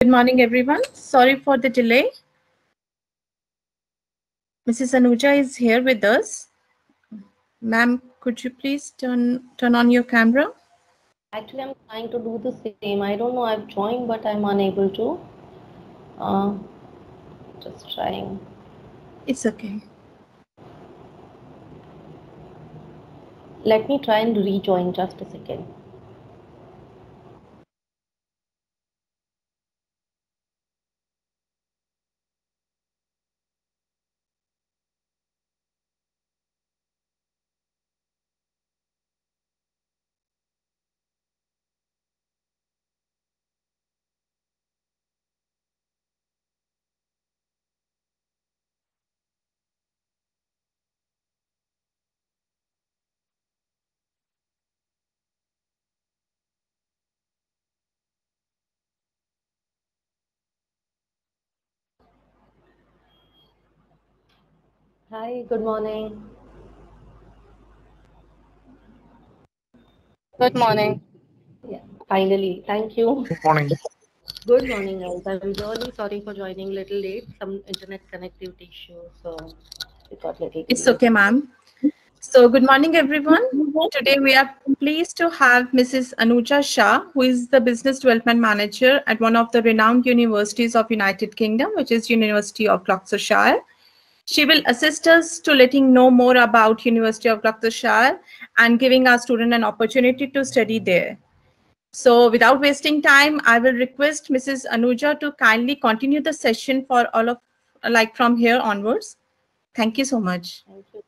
Good morning, everyone. Sorry for the delay. Mrs. Anuja is here with us. Ma'am, could you please turn on your camera? Actually, I'm trying to do the same. I don't know. I've joined, but I'm unable to. Uh, just trying. It's okay. Let me try and rejoin just a second. Hi, good morning. Good morning. Yeah, finally. Thank you. Good morning. Good morning, guys. I'm really sorry for joining a little late. Some internet connectivity issue, so it got a little It's delayed. okay, ma'am. So, good morning, everyone. Today we are pleased to have Mrs. Anuja Shah, who is the Business Development Manager at one of the renowned universities of United Kingdom, which is University of Gloucestershire. She will assist us to letting know more about University of Gloucestershire and giving our student an opportunity to study there. So without wasting time, I will request Mrs. Anuja to kindly continue the session for all of from here onwards. Thank you so much. Thank you.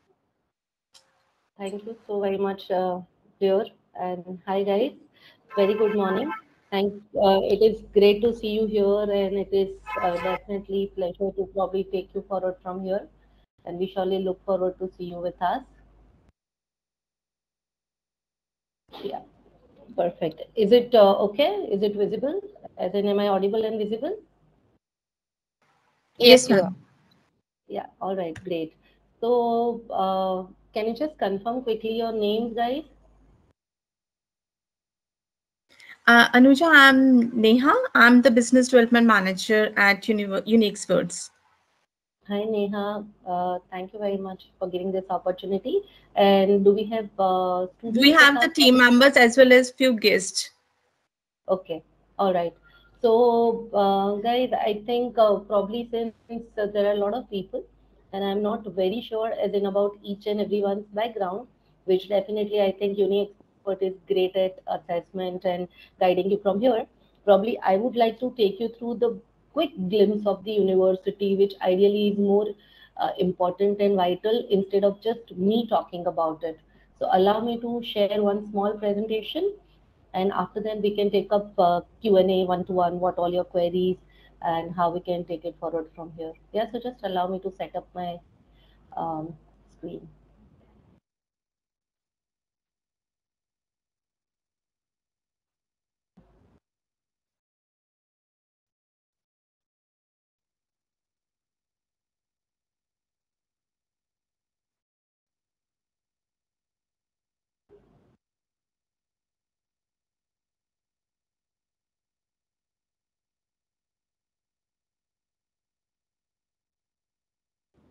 Thank you so very much, dear. And hi, guys. Very good morning. It is great to see you here, and it is definitely pleasure to probably take you forward from here. And we surely look forward to see you with us. Yeah, perfect. Is it okay? Is it visible? As in, am I audible and visible? Yes, Yes, you are. ma'am. Yeah. All right. Great. So, can you just confirm quickly your names, guys? Anuja, I'm Neha. I'm the Business Development Manager at Unique Words. Hi, Neha. Thank you very much for giving this opportunity. And do we have We students with have the us? team members as well as few guests. Okay. All right. So, guys, I think probably since there are a lot of people, and I'm not very sure as in about each and everyone's background, which definitely I think Uni Expert is great at assessment and guiding you from here. Probably I would like to take you through the quick glimpse of the university, which ideally is more important and vital instead of just me talking about it. So, allow me to share one small presentation, and after that we can take up Q&A one to one, what all your queries and how we can take it forward from here. Yeah, so just allow me to set up my screen.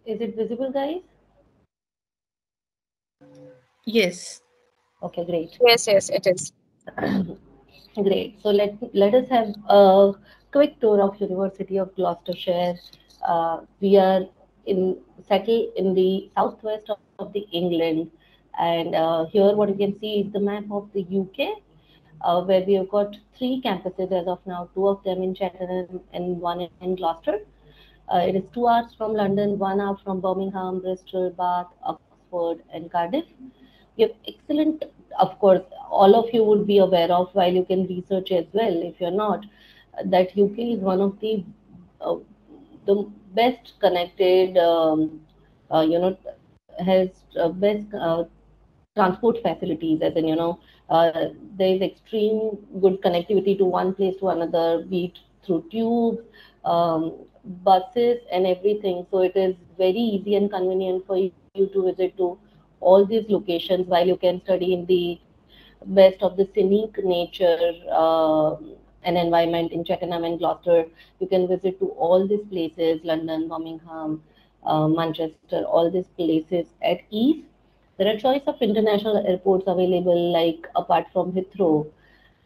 Is it visible, guys? Yes. Okay, great. Yes, yes, it is. Great. So let us have a quick tour of University of Gloucestershire. We are in settled in the southwest of the England, and here what you can see is the map of the UK, where we have got three campuses as of now, two of them in Cheltenham and one in Gloucester. It is 2 hours from London, 1 hour from Birmingham, Bristol, Bath, Oxford, and Cardiff. You have excellent, of course, all of you would be aware of while you can research as well. If you're not, that UK is one of uh, the best connected, has best transport facilities, as in, there is extreme good connectivity to one place to another, be it through tubes, um, buses, and everything. So it is very easy and convenient for you to visit to all these locations while you can study in the best of the scenic nature and environment in Cheltenham and Gloucester. You can visit to all these places, London, Birmingham, Manchester, all these places at ease. There are choice of international airports available, like apart from Heathrow.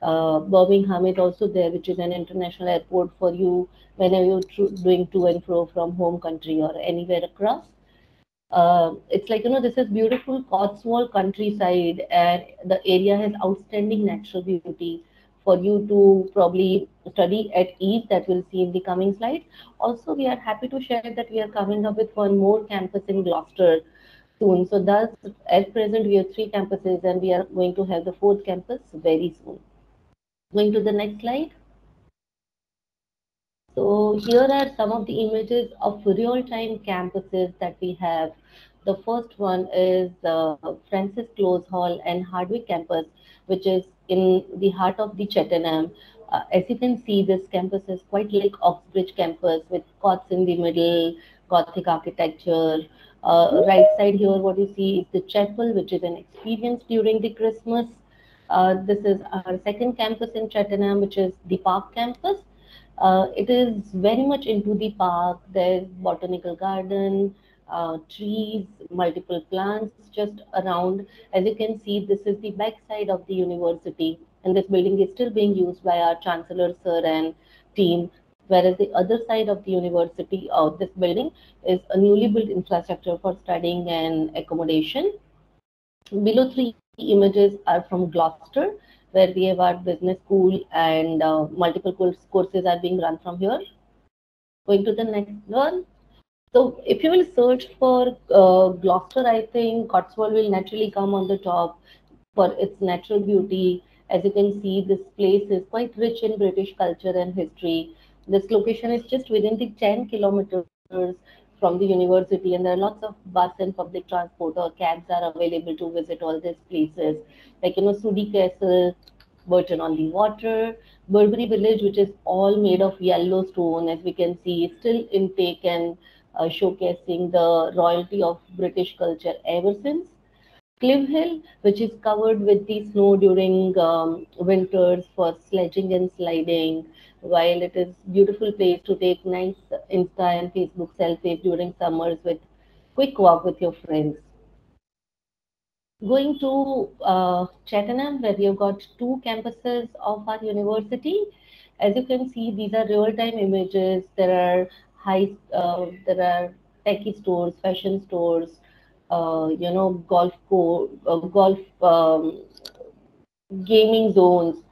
Birmingham is also there, which is an international airport for you whenever you're doing to and fro from home country or anywhere across. It's like, this is beautiful Cotswold countryside, and the area has outstanding natural beauty for you to probably study at ease, that we'll see in the coming slides. Also, we are happy to share that we are coming up with one more campus in Gloucester soon. So thus, at present, we have three campuses, and we are going to have the fourth campus very soon. Going to the next slide. So here are some of the images of real-time campuses that we have. The first one is Francis Close Hall and Hardwick campus, which is in the heart of the Cheltenham. As you can see, this campus is quite like Oxbridge campus with courts in the middle, Gothic architecture. Right side here, what you see is the chapel, which is an experience during the Christmas. This is our second campus in Cheltenham, which is the Park campus. It is very much into the park. There's botanical garden, trees, multiple plants just around. As you can see, this is the back side of the university, and this building is still being used by our Chancellor Sir and team. Whereas the other side of the university, or this building, is a newly built infrastructure for studying and accommodation. Below three images are from Gloucester, where we have our business school, and multiple courses are being run from here. Going to the next one. So if you will search for Gloucester, I think Cotswold will naturally come on the top for its natural beauty. As you can see, this place is quite rich in British culture and history. This location is just within the 10 kilometers from the university, and there are lots of bus and public transport or cabs are available to visit all these places. Like, Sudi Castle, Burton on the Water, Burberry Village, which is all made of yellow stone, as we can see, is still intake and showcasing the royalty of British culture ever since. Clive Hill, which is covered with the snow during winters for sledging and sliding, while it is beautiful place to take nice Insta and Facebook selfies during summers with quick walk with your friends. Going to Cheltenham, where we have got two campuses of our university. As you can see, these are real-time images. There are there are techie stores, fashion stores, golf gaming zones.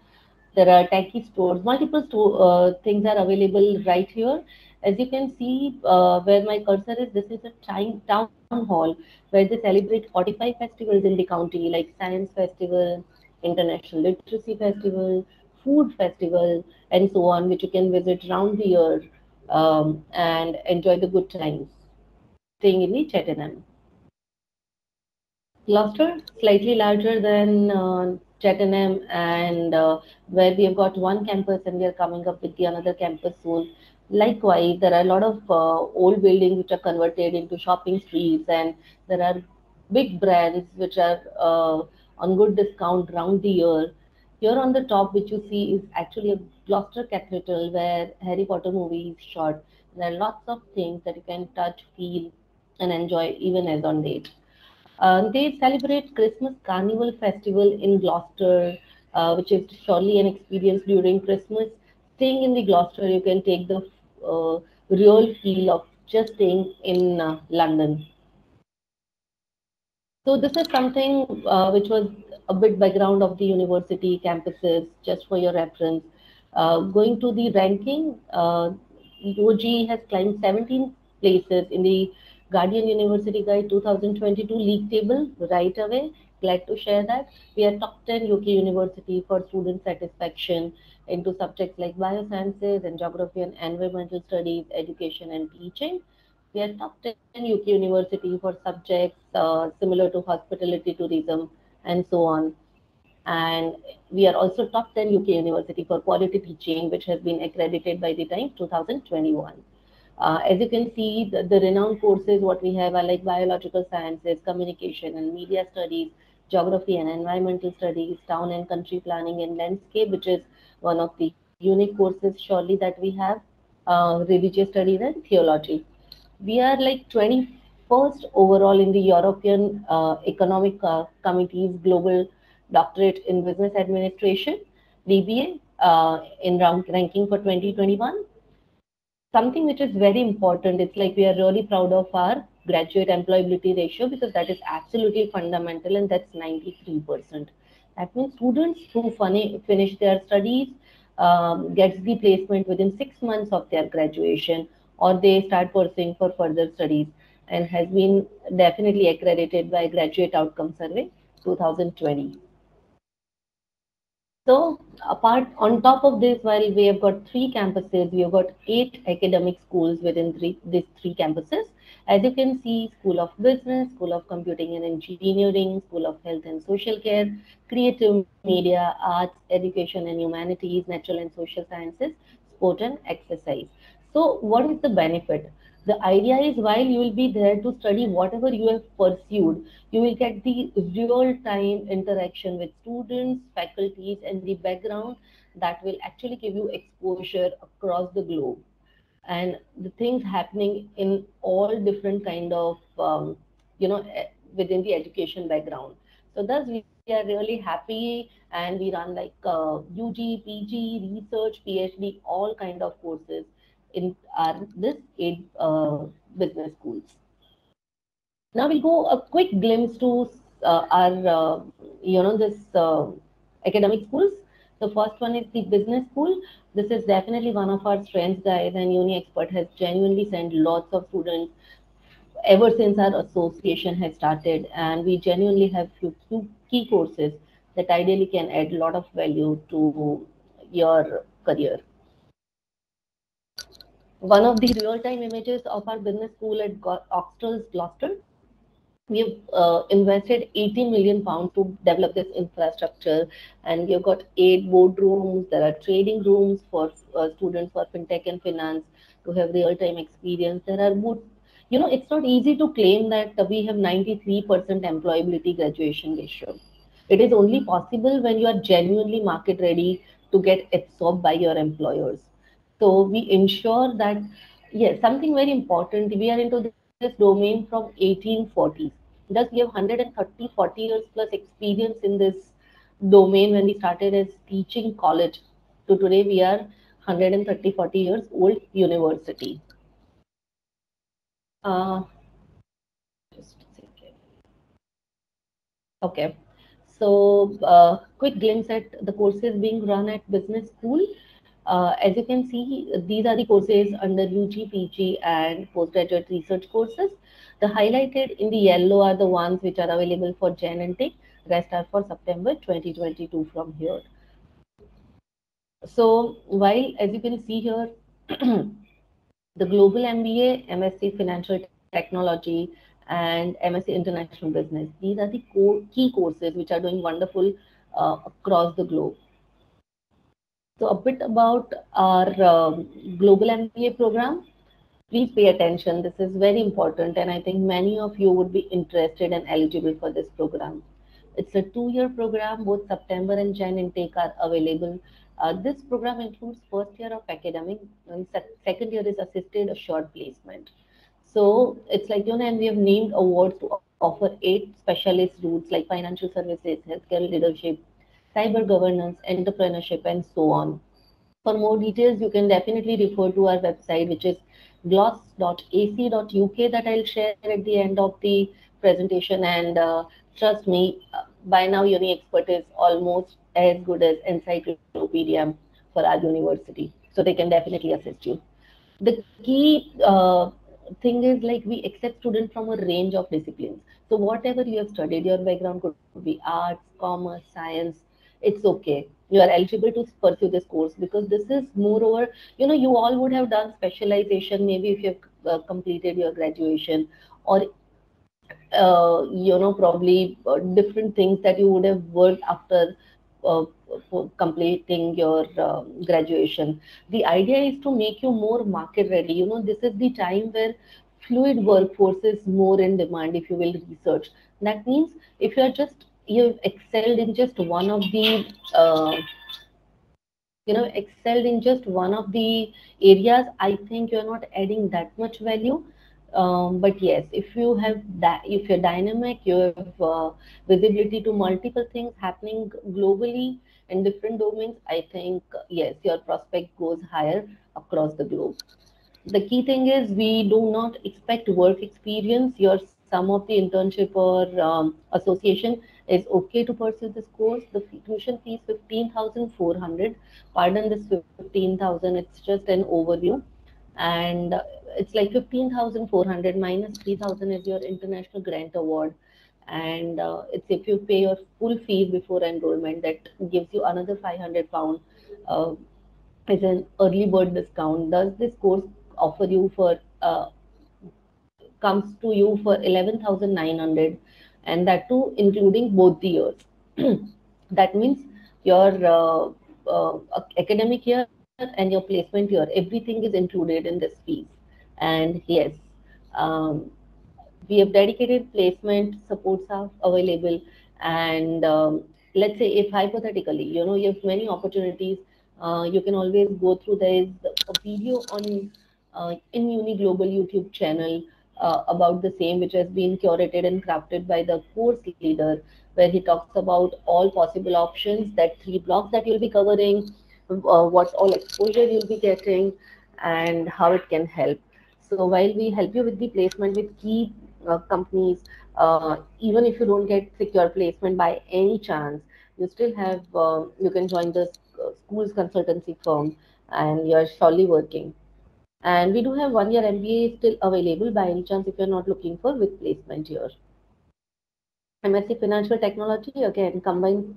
There are techie stores. Multiple things are available right here. As you can see, where my cursor is, this is a town hall where they celebrate 45 festivals in the county, like Science Festival, International Literacy Festival, Food Festival, and so on, which you can visit round the year and enjoy the good times staying in the Cheltenham. Gloucester, slightly larger than Cheltenham, and where we have got one campus and we are coming up with the another campus soon. Likewise, there are a lot of old buildings which are converted into shopping streets, and there are big brands which are on good discount round the year. Here on the top, which you see, is actually a Gloucester Cathedral where Harry Potter movie is shot. There are lots of things that you can touch, feel, and enjoy even as on date. They celebrate Christmas Carnival Festival in Gloucester, which is surely an experience during Christmas. Staying in the Gloucester, you can take the real feel of just staying in London. So this is something which was a bit background of the university campuses, just for your reference. Going to the ranking, UOG has climbed 17 places in the Guardian University Guide 2022 league table right away. Glad to share that. We are top 10 UK university for student satisfaction into subjects like biosciences and geography and environmental studies, education and teaching. We are top 10 UK university for subjects similar to hospitality, tourism, and so on. And we are also top 10 UK university for quality teaching, which has been accredited by the Times 2021. As you can see, the renowned courses what we have are like biological sciences, communication and media studies, geography and environmental studies, town and country planning and landscape, which is one of the unique courses surely that we have, religious studies and theology. We are like 21st overall in the European Economic Committee's Global Doctorate in Business Administration, DBA, in ranking for 2021. Something which is very important, it's like we are really proud of our graduate employability ratio, because that is absolutely fundamental, and that's 93%. That means students who finish their studies gets the placement within 6 months of their graduation, or they start pursuing for further studies, and has been definitely accredited by Graduate Outcome Survey 2020. So apart on top of this, while we have got three campuses, we have got 8 academic schools within these three campuses. As you can see, School of Business, School of Computing and Engineering, School of Health and Social Care, Creative Media, Arts, Education and Humanities, Natural and Social Sciences, Sport and Exercise. So what is the benefit? The idea is, while you will be there to study whatever you have pursued, you will get the real-time interaction with students, faculties, and the background that will actually give you exposure across the globe, and the things happening in all different kind of within the education background. So thus we are really happy, and we run like UG, PG, research, PhD, all kind of courses in our this 8 business schools. Now we'll go a quick glimpse to our this academic schools. The first one is the business school. This is definitely one of our strengths, guys, and Uni Expert has genuinely sent lots of students ever since our association has started, and we genuinely have few key courses that ideally can add a lot of value to your career. One of the real-time images of our business school at Oxtels, Gloucester. We have invested 18 million pounds to develop this infrastructure, and we've got 8 boardrooms. There are trading rooms for students for fintech and finance to have real-time experience. There are more, it's not easy to claim that we have 93% employability graduation ratio. It is only possible when you are genuinely market ready to get absorbed by your employers. So we ensure that, yes, something very important, we are into this domain from 1840s. Thus, we have 130, 40 years plus experience in this domain when we started as teaching college. To today, we are 130, 40 years old university. Just a second. Okay. So, quick glimpse at the courses being run at business school. As you can see, these are the courses under UG, PG and postgraduate research courses. The highlighted in the yellow are the ones which are available for Jan and Tech. Rest are for September 2022 from here. So while, as you can see here, the Global MBA, MSc Financial Technology and MSc International Business, these are the key courses which are doing wonderful across the globe. So a bit about our Global MBA program. Please pay attention. This is very important, and I think many of you would be interested and eligible for this program. It's a 2-year program. Both September and Jan intake are available. This program includes first year of academic, and second year is assisted assured placement. So it's like, and we have named awards to offer 8 specialist routes like financial services, healthcare leadership, cyber governance, entrepreneurship, and so on. For more details, you can definitely refer to our website, which is gloss.ac.uk, that I'll share at the end of the presentation. And trust me, by now Uni Expert is almost as good as encyclopedia for our university. So they can definitely assist you. The key thing is, like, we accept students from a range of disciplines. So whatever you have studied, your background could be arts, commerce, science, it's okay. You are eligible to pursue this course, because this is moreover, you all would have done specialization maybe if you have completed your graduation, or probably different things that you would have worked after for completing your graduation. The idea is to make you more market ready. This is the time where fluid workforce is more in demand, if you will research. That means if you've excelled in just one of the excelled in just one of the areas, I think you're not adding that much value. But yes, if you have that, if you're dynamic, you have visibility to multiple things happening globally in different domains, I think yes, your prospect goes higher across the globe. The key thing is we do not expect work experience. Your sum of the internship or association is okay to pursue this course. The tuition fee is 15,400. Pardon this 15,000. It's just an overview, and it's like 15,400 minus 3,000 is your international grant award, and it's if you pay your full fees before enrollment, that gives you another 500 pound uh, as an early bird discount. Does this course offer you for comes to you for 11,900, and that too including both the years. That means your academic year and your placement year, everything is included in this fees. And yes, um, we have dedicated placement support staff available. And let's say if hypothetically, you have many opportunities, you can always go through. There is a video on in Uni Global YouTube channel about the same, which has been curated and crafted by the course leader, where he talks about all possible options, that 3 blocks that you'll be covering, what all exposure you'll be getting, and how it can help. So while we help you with the placement with key companies, even if you don't get secure placement by any chance, you still have you can join the school's consultancy firm, and you're surely working. And we do have 1 year MBA still available by any chance if you're not looking for with placement here. MSc Financial Technology, again, combines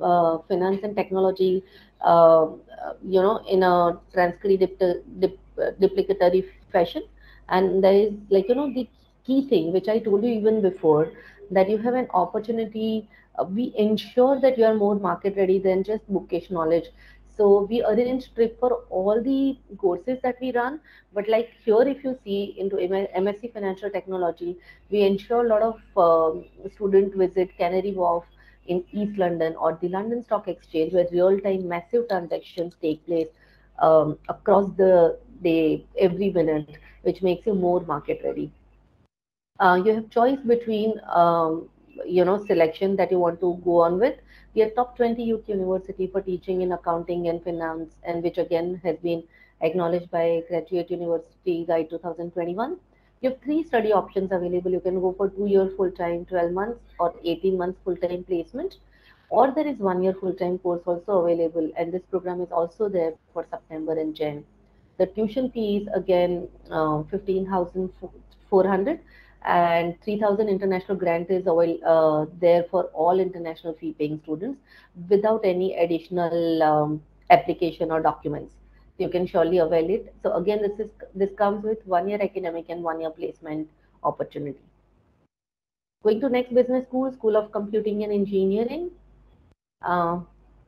finance and technology, in a duplicatory fashion. And there is, like, the key thing, which I told you even before, that you have an opportunity. We ensure that you are more market ready than just bookish knowledge. So we arrange trip for all the courses that we run. But like here, if you see into MSc Financial Technology, we ensure a lot of student visit Canary Wharf in East London or the London Stock Exchange, where real-time massive transactions take place across the day, every minute, which makes you more market ready. You have choice between selection that you want to go on with. We are top 20 UK university for teaching in accounting and finance, and which again has been acknowledged by Graduate University Guide 2021. You have 3 study options available. You can go for 2 year full time, 12 months, or 18 months full time placement, or there is 1 year full time course also available, and this program is also there for September and Jan. The tuition fee is again 15,400, and 3,000 international grant is there for all international fee paying students without any additional application or documents. You can surely avail it. So again, this comes with 1 year academic and 1 year placement opportunity. Going to next business school, School of Computing and Engineering. Uh,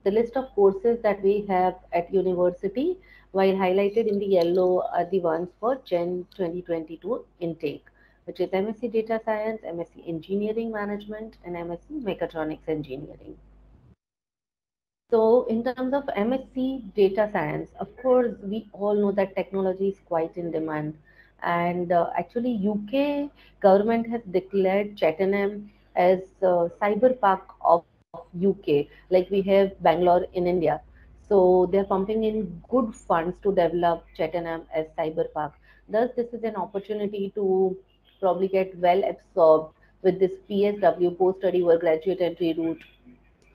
the list of courses that we have at university, while highlighted in the yellow, are the ones for Gen 2022 intake, which is MSc Data Science, MSc Engineering Management, and MSc Mechatronics Engineering. So in terms of MSc Data Science, of course, we all know that technology is quite in demand. And actually, UK government has declared Cheltenham as cyber park of UK, like we have Bangalore in India. So they're pumping in good funds to develop Cheltenham as cyber park. Thus, this is an opportunity to probably get well absorbed with this PSW, post-study work graduate entry route,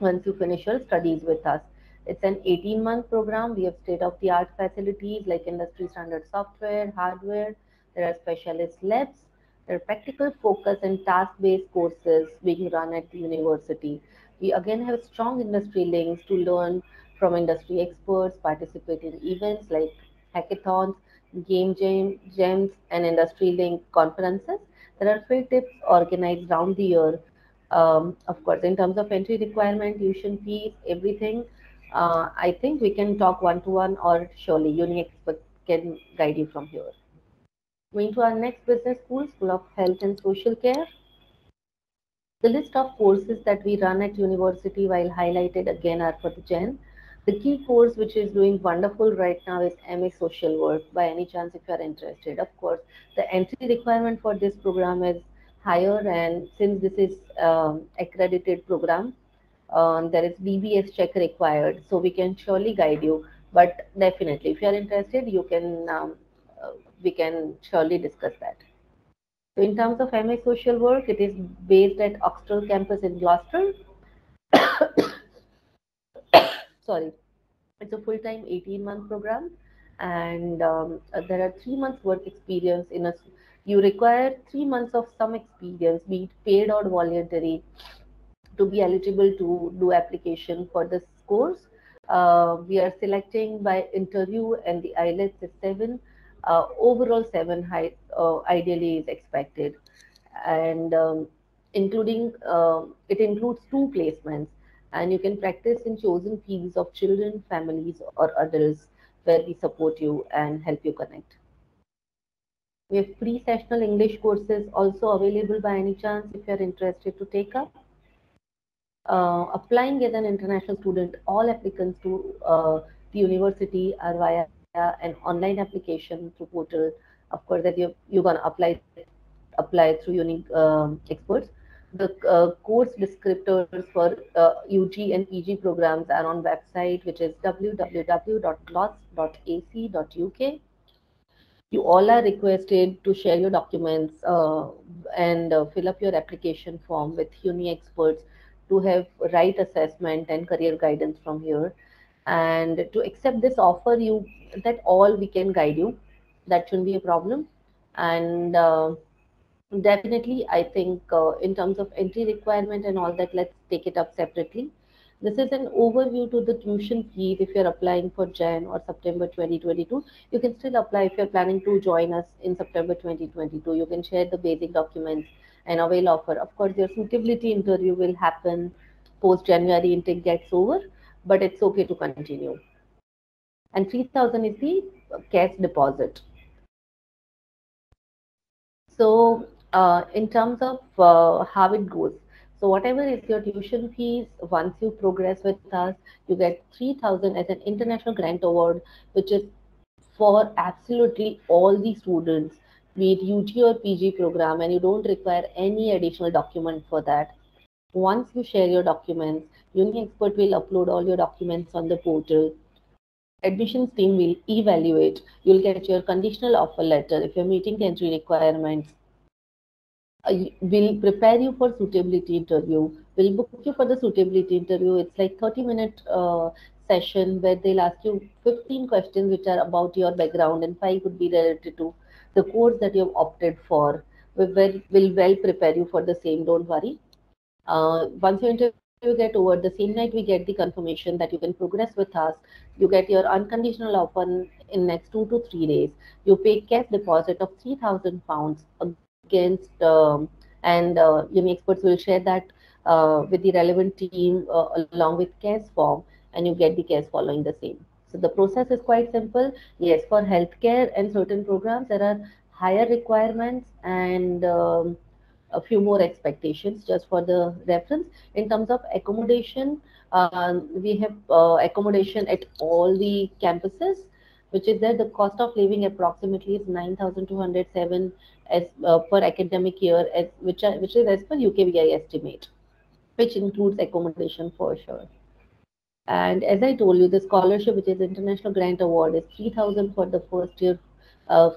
once you finish your studies with us. It's an 18-month program. We have state-of-the-art facilities like industry standard software, hardware. There are specialist labs. There are practical focus and task-based courses being run at the university. We again have strong industry links to learn from industry experts, participate in events like hackathons, gems, and industry link conferences. There are field trips organized round the year. Of course, in terms of entry requirement, tuition fees, everything, I think we can talk one to one, or surely uni expert can guide you from here. Going to our next business school, School of Health and Social Care. The list of courses that we run at university, while highlighted again, are for the Gen. The key course which is doing wonderful right now is MA Social Work. By any chance, if you are interested, of course, the entry requirement for this program is higher, and since this is accredited program, there is DBS check required, so we can surely guide you. But definitely, if you are interested, you can we can surely discuss that. So, in terms of MA Social Work, it is based at Oxford campus in Gloucester. Sorry, it's a full-time 18-month program, and there are 3 months work experience in a. You require 3 months of some experience, be it paid or voluntary, to be eligible to do application for this course. We are selecting by interview, and the IELTS is 7. Overall 7 high, ideally is expected, and including it includes 2 placements, and you can practice in chosen fields of children, families, or adults where we support you and help you connect. We have pre-sessional English courses also available by any chance if you are interested to take up. Applying as an international student, all applicants to the university are via an online application through portal. Of course, that you're gonna apply through Unique Experts. The course descriptors for UG and PG programs are on website, which is www.gloss.ac.uk. You all are requested to share your documents and fill up your application form with Uni Experts to have right assessment and career guidance from here. And to accept this offer, you that all we can guide you. That shouldn't be a problem. And definitely, I think in terms of entry requirement and all that, let's take it up separately. This is an overview to the tuition fees if you're applying for Jan or September 2022. You can still apply if you're planning to join us in September 2022. You can share the basic documents and avail offer. Of course, your suitability interview will happen post January intake gets over, but it's okay to continue. And 3,000 is the cash deposit. So, in terms of how it goes, so whatever is your tuition fees, once you progress with us, you get 3,000 as an international grant award, which is for absolutely all the students, be it UG or PG program, and you don't require any additional document for that. Once you share your documents, Uni Expert will upload all your documents on the portal. Admissions team will evaluate. You'll get your conditional offer letter if you're meeting the entry requirements. We'll prepare you for suitability interview. We'll book you for the suitability interview. It's like 30-minute session where they'll ask you 15 questions which are about your background, and 5 would be related to the course that you've opted for. We'll well prepare you for the same. Don't worry. Once your interview get over, the same night we get the confirmation that you can progress with us. You get your unconditional offer in next 2 to 3 days. You pay cash deposit of £3,000 against, and Uni Experts will share that with the relevant team along with cash form, and you get the cash following the same. So the process is quite simple. Yes, for healthcare and certain programs, there are higher requirements and a few more expectations just for the reference. In terms of accommodation, we have accommodation at all the campuses, which is that the cost of living approximately is 9,207 as per academic year, as which is as per UKVI estimate, which includes accommodation for sure. And as I told you, the scholarship, which is International Grant Award, is 3,000 for the first year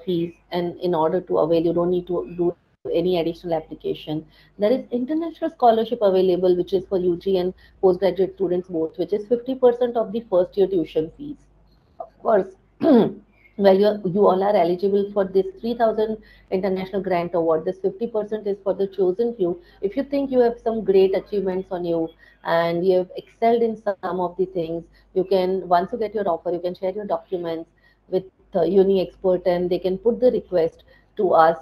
fees. And in order to avail, you don't need to do any additional application. There is international scholarship available, which is for UG and postgraduate students both, which is 50% of the first year tuition fees. Of course, well, you all are eligible for this 3,000 international grant award. This 50% is for the chosen few. If you think you have some great achievements on you and you have excelled in some of the things, you can, once you get your offer, you can share your documents with Uni Expert, and they can put the request to us.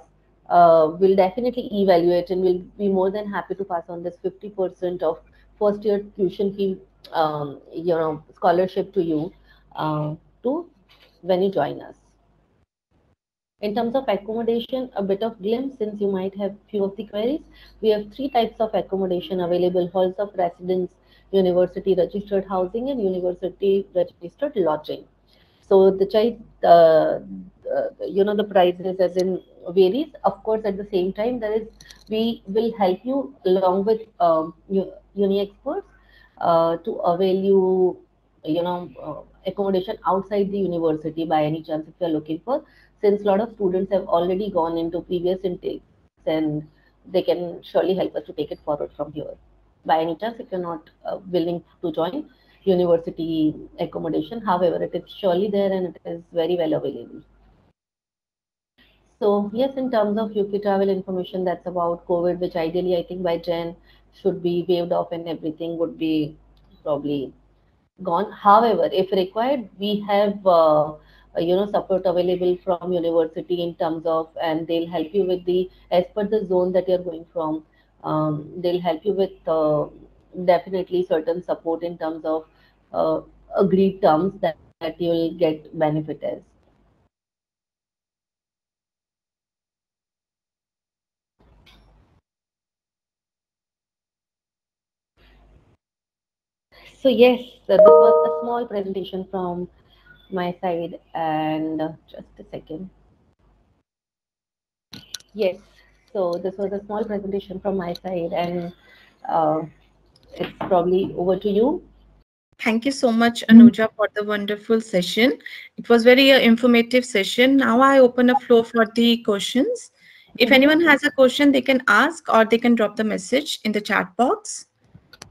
We'll definitely evaluate, and we'll be more than happy to pass on this 50% of first year tuition fee, scholarship to you, to when you join us. In terms of accommodation, a bit of glimpse since you might have few of the queries. We have 3 types of accommodation available: halls of residence, university registered housing and university registered lodging. So the child, the prices as in varies. Of course, at the same time, we will help you along with uni experts to avail you, accommodation outside the university by any chance if you are looking for. Since a lot of students have already gone into previous intakes, and they can surely help us to take it forward from here. By any chance, if you're not willing to join university accommodation, however, it is surely there and it is very well available. So yes, in terms of UK travel information, that's about COVID, which ideally I think by Jan should be waived off and everything would be probably gone. However, if required, we have support available from university in terms of, and they'll help you with the as per the zone that you're going from. They'll help you with definitely certain support in terms of agreed terms that you'll get benefit as. So yes, so this was a small presentation from my side, and just a second. Yes, so this was a small presentation from my side, and uh, it's probably over to you. Thank you so much, Anuja, for the wonderful session. It was very informative session. Now I open a floor for the questions. If Mhm. anyone has a question, they can ask or they can drop the message in the chat box.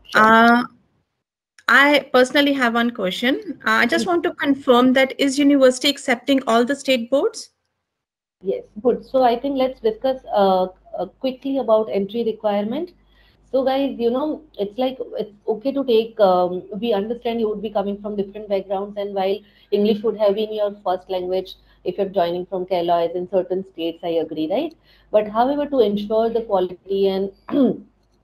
Sure. I personally have one question. I just want to confirm that is university accepting all the state boards? Yes, good. So I think let's discuss quickly about entry requirement. So guys, it's like it's okay to take. We understand you would be coming from different backgrounds, and while English would have been your first language, if you're joining from Kerala, as in certain states, I agree, right? But however, to ensure the quality and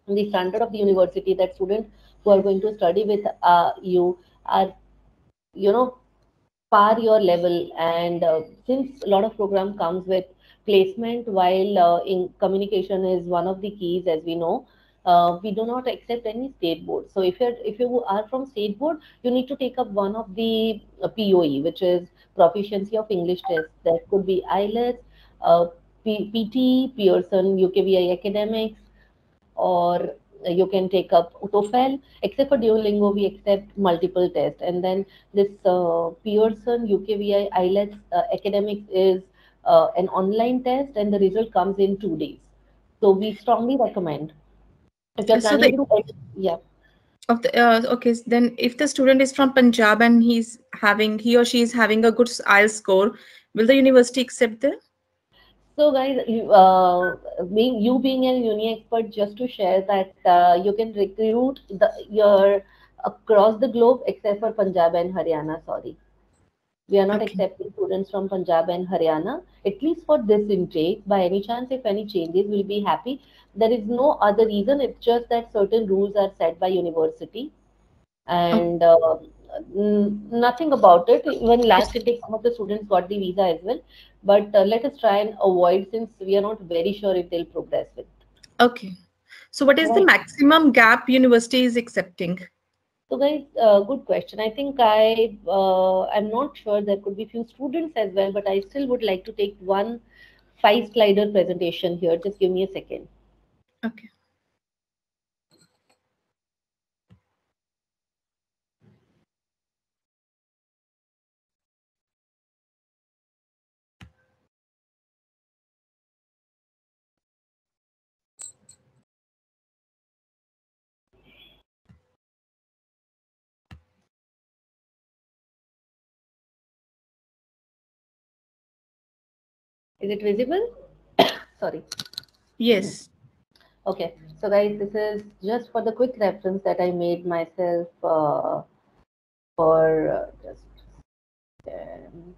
the standard of the university, that students who are going to study with you are, you know, par your level, and since a lot of program comes with placement, while in communication is one of the keys, as we know, we do not accept any state board. So if you are from state board, you need to take up one of the POE, which is proficiency of English test. That could be IELTS, uh, PT, Pearson, UKVI academics, or you can take up TOEFL. Except for Duolingo, we accept multiple tests. And then this Pearson UKVI IELTS academics is an online test, and the result comes in 2 days. So we strongly recommend if you're So planning the to, yeah. okay, then if the student is from Punjab and he or she is having a good IELTS score, will the university accept them? So, guys, being a uni expert, just to share that you can recruit your across the globe except for Punjab and Haryana. Sorry, we are not Okay. accepting students from Punjab and Haryana, at least for this intake. By any chance, if any changes, we'll be happy. There is no other reason. It's just that certain rules are set by university, Okay. and nothing about it. Even last intake, some of the students got the visa as well. But let us try and avoid, since we are not very sure if they'll progress with. Okay. So what is the Right. maximum gap university is accepting? So, guys, good question. I think I'm not sure. There could be few students as well, but I still would like to take one five slider presentation here. Just give me a second. Okay. Is it visible? Sorry. Yes. Okay. So, guys, this is just for the quick reference that I made myself for just. Um,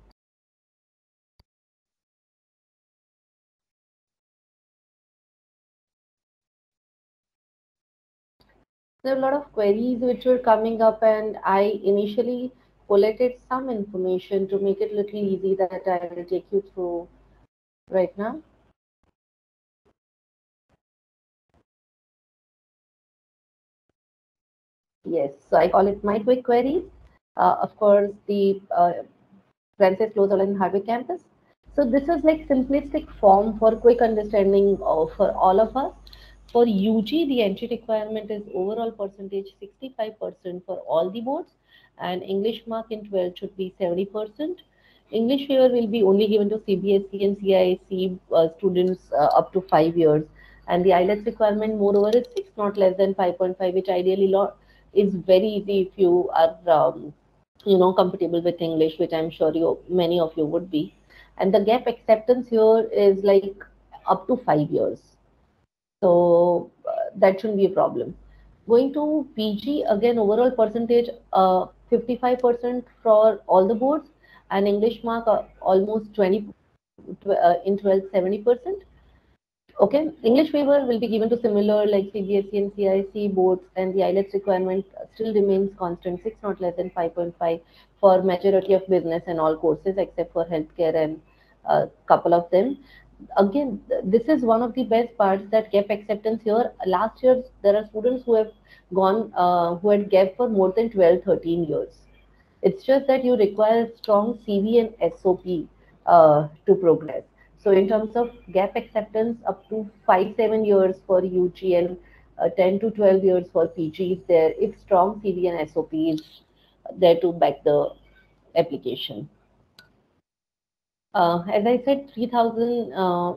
there are a lot of queries which were coming up, and I initially collated some information to make it a little easy that I will take you through right now. Yes, so I call it my quick queries. Of course, the Francis Close Online Hardwick campus. So this is like simplistic form for quick understanding of, for all of us. For UG, the entry requirement is overall percentage 65% for all the boards, and English mark in 12 should be 70%. English waiver will be only given to CBSE and CISE students up to 5 years, and the IELTS requirement, moreover, is 6, not less than 5.5, which ideally is very easy if you are comfortable with English, which I'm sure you many of you would be. And the gap acceptance here is like up to 5 years, so that shouldn't be a problem. Going to PG, again, overall percentage 55% for all the boards, and English mark almost 20 in 12 70%. Okay, English waiver will be given to similar like CBSE and CIC boards, and the IELTS requirement still remains constant, 6, not less than 5.5 for majority of business and all courses except for healthcare and a couple of them. Again, this is one of the best parts, that gap acceptance here. Last year, there are students who have gone, who had gap for more than 12, 13 years. It's just that you require strong CV and SOP to progress. So in terms of gap acceptance, up to 5, 7 years for UG and 10 to 12 years for PG is there, if strong CV and SOP is there to back the application. As I said, 3,000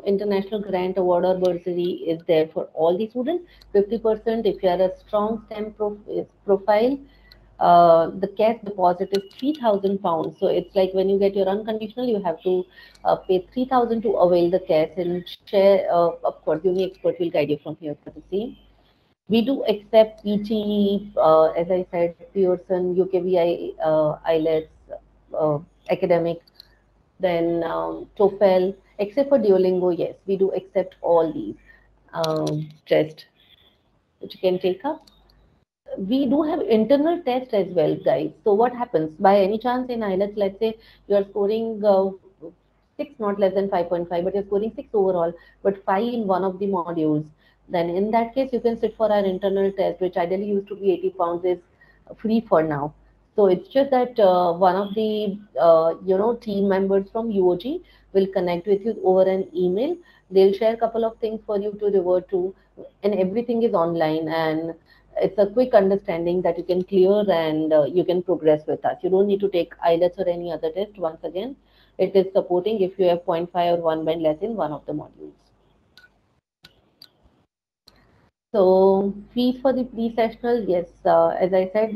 international grant award or bursary is there for all the students. 50% if you are a strong STEM profile. The cash deposit is £3,000. So it's like when you get your unconditional, you have to pay 3,000 to avail the cash and share. Of course, Uni Expert will guide you from here for the same. We do accept PTE, as I said, Pearson, UKVI, IELTS, academic, then TOEFL, except for Duolingo. Yes, we do accept all these tests which you can take up. We do have internal test as well, guys. So what happens by any chance in IELTS? Let's say you are scoring 6, not less than 5.5, but you're scoring 6 overall, but 5 in one of the modules. Then in that case, you can sit for our internal test, which ideally used to be £80, is free for now. So it's just that one of the team members from UOG will connect with you over an email. They'll share a couple of things for you to revert to, and everything is online, and it's a quick understanding that you can clear, and you can progress with us. You don't need to take IELTS or any other test. Once again, it is supporting if you have 0.5 or 1 band less in one of the modules. So fees for the pre-sessional, yes, as I said,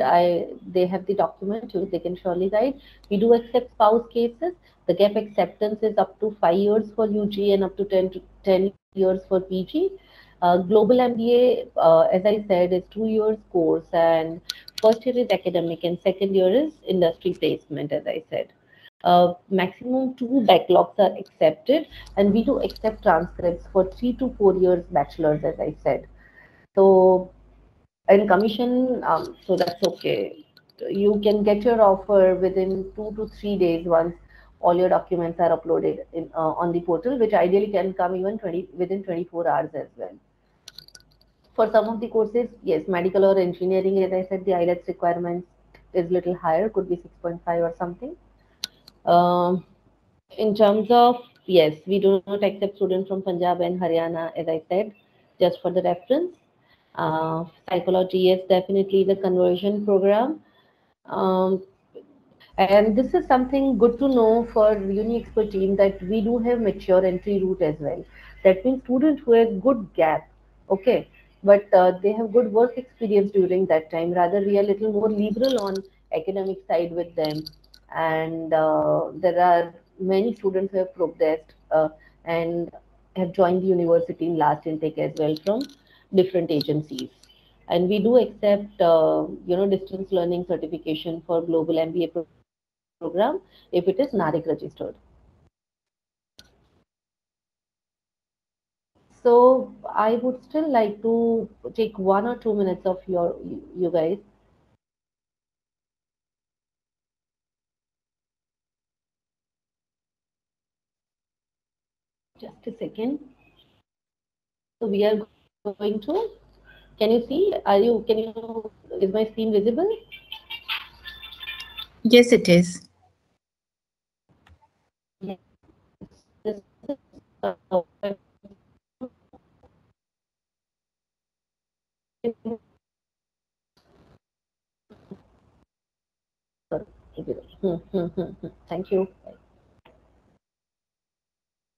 they have the document, they can surely guide. We do accept spouse cases. The gap acceptance is up to 5 years for UG and up to 10 years for PG. Global MBA, as I said, is 2 years course, and first year is academic and second year is industry placement, as I said. Maximum 2 backlogs are accepted, and we do accept transcripts for 3 to 4 years bachelor's, as I said. So, and commission, so that's okay. You can get your offer within 2 to 3 days once all your documents are uploaded on the portal, which ideally can come even within 24 hours as well. For some of the courses, yes, medical or engineering, as I said, the IELTS requirement is little higher, could be 6.5 or something. In terms of, yes, we do not accept students from Punjab and Haryana, as I said, just for the reference. Psychology is definitely the conversion program. Um, and this is something good to know for Uni Expert team, that we do have mature entry route as well. That means students who have good gap, okay, but they have good work experience during that time. Rather, we are a little more liberal on academic side with them, and there are many students who have progressed and have joined the university in last intake as well from different agencies. And we do accept distance learning certification for global MBA program if it is NARIC registered. So I would still like to take 1 or 2 minutes of you guys. Just a second. So we are going to. Can you see? Can you Is my screen visible? Yes, it is. Yes. This is Thank you.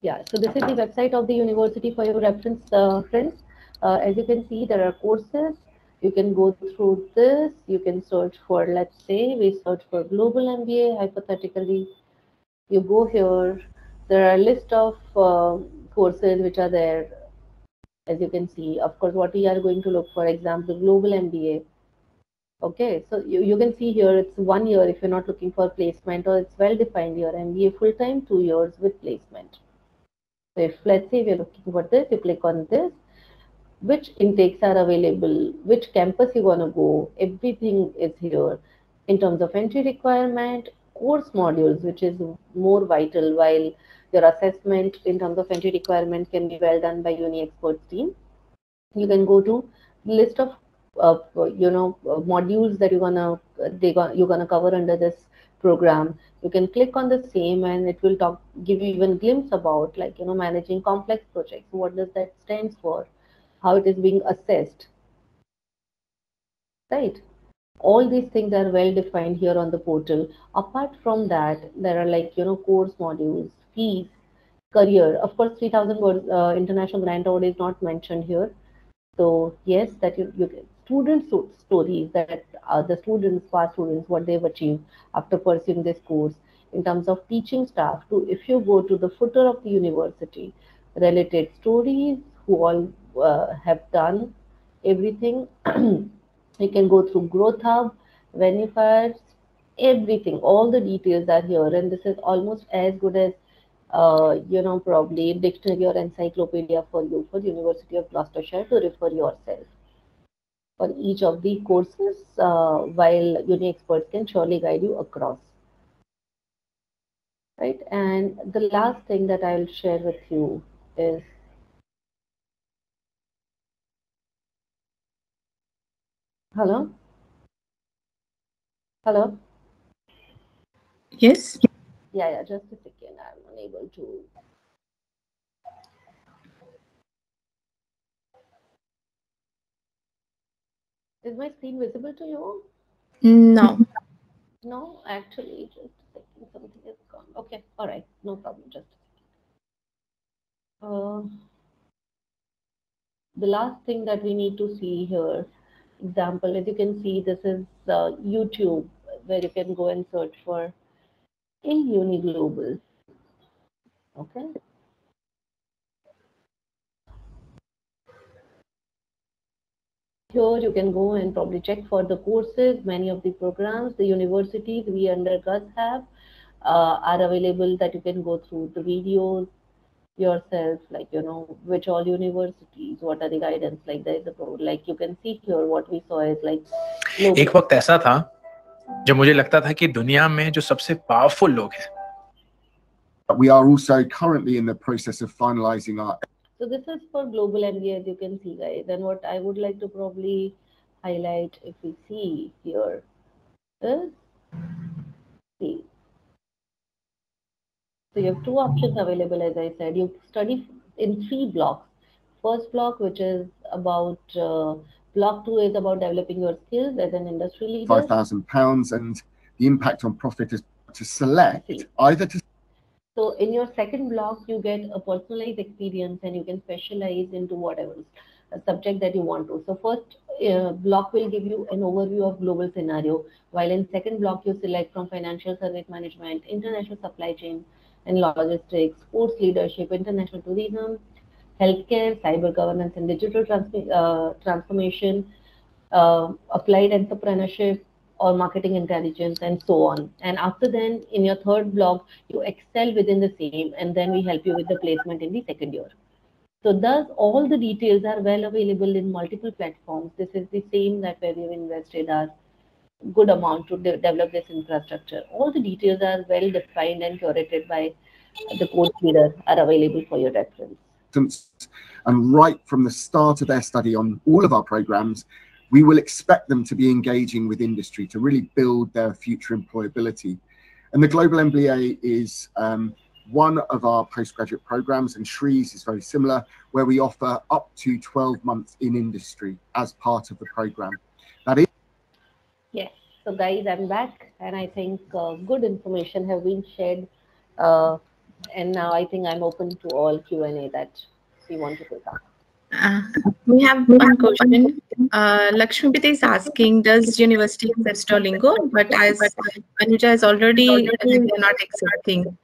Yeah, so this is the website of the university for your reference, friends. As you can see, there are courses. You can go through this. You can search for, let's say, we search for global MBA hypothetically. You go here. There are a list of courses which are there. As you can see, of course, what we are going to look for example, global MBA. Okay, so you can see here it's 1 year if you're not looking for placement, or it's well defined your MBA full time 2 years with placement. So if let's say we're looking for this, you click on this, which intakes are available, which campus you want to go, everything is here in terms of entry requirement, course modules, which is more vital, while your assessment in terms of entry requirement can be well done by Uni Experts team. You can go to list of modules that you're gonna cover under this program. You can click on the same and it will give you even glimpse about, like, managing complex projects, what does that stands for, how it is being assessed, right? All these things are well defined here on the portal. Apart from that, there are, like, course modules, fees, career. Of course, 3000 words international grant award is not mentioned here. So yes, that you get student stories, that the students, past students, what they've achieved after pursuing this course in terms of teaching staff. To if you go to the footer of the university, related stories, who all have done everything. You can go through Growth Hub, Venifiers, everything. All the details are here, and this is almost as good as probably dictionary or encyclopedia for you for University of Gloucestershire to refer yourself for each of the courses, while Uni Experts can surely guide you across. Right, and the last thing that I will share with you is hello. Hello. Yes. Yeah, just a second. I'm unable to. Is my screen visible to you? No. No, actually, just a second. Something is gone. Okay, all right, no problem. Just a second. The last thing that we need to see here, example, as you can see, this is YouTube, where you can go and search for in Uni Global. Okay. Here you can go and probably check for the courses. Many of the programs, the universities we under GUS have are available, that you can go through the videos yourself, like, which all universities, what are the guidance, like there is a like you can see here what we saw is like एक वक्त ऐसा था जब मुझे लगता था कि दुनिया में जो सबसे पावरफुल लोग हैं. We are also currently in the process of finalizing our. So this is for global MBA, as you can see, guys. And what I would like to probably highlight, if we see here, is see. So you have two options available, as I said. You study in 3 blocks. First block, which is about block 2 is about developing your skills as an industry leader. £5,000, and the impact on profit is to select either to. So in your second block, you get a personalized experience, and you can specialize into whatever subject that you want to. So first block will give you an overview of global scenario, while in second block you select from financial service management, international supply chain and logistics, sports leadership, international tourism, healthcare, cyber governance and digital transformation, applied entrepreneurship or marketing intelligence, and so on. And after then, in your third block, you excel within the same, and then we help you with the placement in the second year. So thus, all the details are well available in multiple platforms. This is the same that where we've invested our good amount to develop this infrastructure. All the details are well defined and curated by the course leader, are available for your reference. And right from the start of their study on all of our programs, we will expect them to be engaging with industry to really build their future employability. And the Global MBA is one of our postgraduate programs, and Shree's is very similar, where we offer up to 12 months in industry as part of the program. That is. Yes. So guys, I'm back, and I think good information have been shared. And now I think I'm open to all Q&A that we want to take up. We have one question. Lakshmipati is asking, does university accept Duolingo? But as Anuja has already, they're not accepting.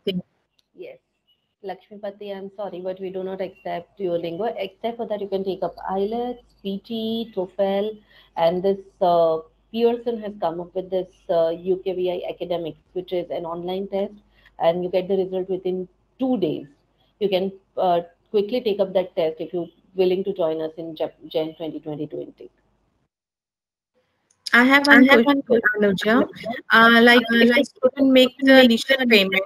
Yes. Lakshmipati, I'm sorry, but we do not accept Duolingo. Except for that, you can take up IELTS, PT, TOEFL, and this Pearson has come up with this UKVI Academics, which is an online test, and you get the result within 2 days. You can quickly take up that test if you're willing to join us in Jan 2020. I have one question for Anuja. Like if a student make the initial payment,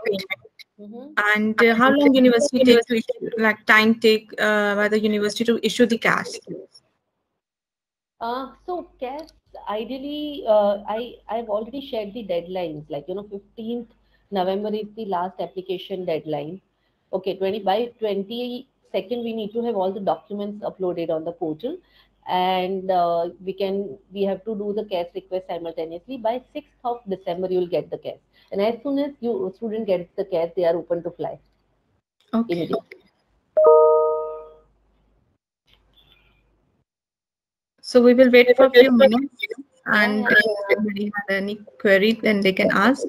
and how long university take to issue, like time take by the university to issue the cash? So cash, ideally, I've already shared the deadlines. Like 15th November is the last application deadline. Okay, by 22nd we need to have all the documents uploaded on the portal, and we have to do the cash request simultaneously. By 6th of December you will get the cash, and as soon as you student gets the cash, they are open to fly. Okay. Immediately. So we will wait for a few minutes, and if anybody has any query, then they can ask.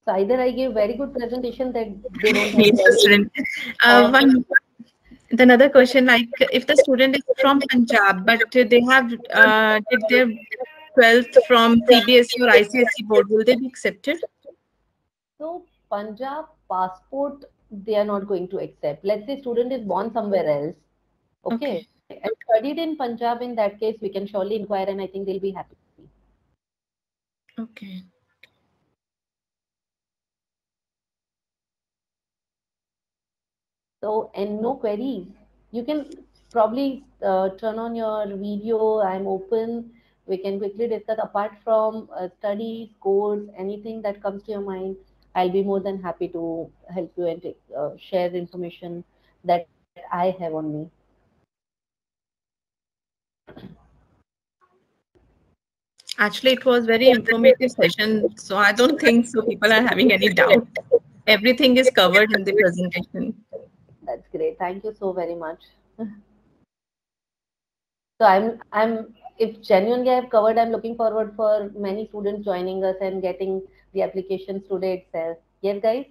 So either I give very good presentation that they don't Yes, have student. Another question, like if the student is from Punjab, but they have did their 12th from CBSE or ICSE board, will they be accepted? So Punjab passport, they are not going to accept. Let's say student is born somewhere else, okay, and studied in Punjab. In that case, we can surely inquire, and I think they'll be happy. Okay. So, and no queries. You can probably turn on your video. I'm open. We can quickly discuss. Apart from studies, course, anything that comes to your mind, I'll be more than happy to help you and share the information that I have on me. Actually, it was very informative session, so I don't think so people are having any doubt. Everything is covered in the presentation. That's great. Thank you so very much. So if genuinely I've covered, I'm looking forward for many students joining us and getting the applications today itself. Yes, guys?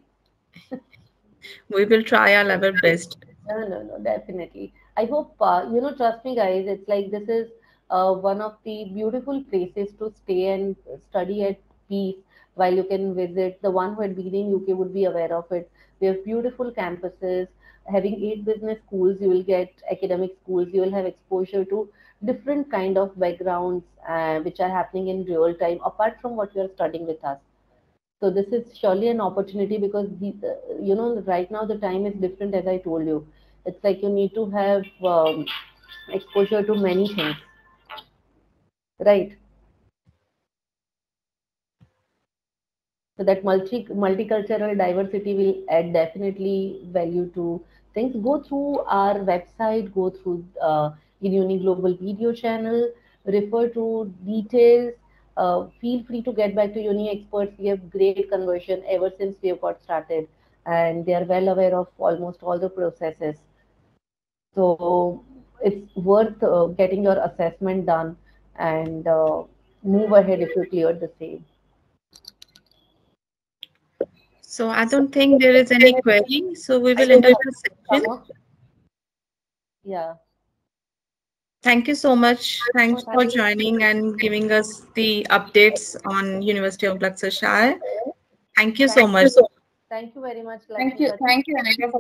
We will try our level best. No, definitely. I hope, trust me, guys, it's like this is one of the beautiful places to stay and study at peace while you can visit. The one who had been in UK would be aware of it. We have beautiful campuses. Having 8 business schools, you will get academic schools. You will have exposure to different kind of backgrounds which are happening in real time, apart from what you are studying with us. So this is surely an opportunity because right now the time is different, as I told you. It's like you need to have exposure to many things, right? So that multicultural diversity will add definitely value to things. Go through our website, go through Uni Global video channel, refer to details. Feel free to get back to Uni experts. We have great conversion ever since we have got started, and they are well aware of almost all the processes. So it's worth getting your assessment done and move ahead if you cleared the same. So I don't think there is any query. So we will end the session. Yeah. Thank you so much. Thanks for joining and giving us the updates on University of Luxembourg. Thank you so much. Thank you very much. Thank you, Anita, for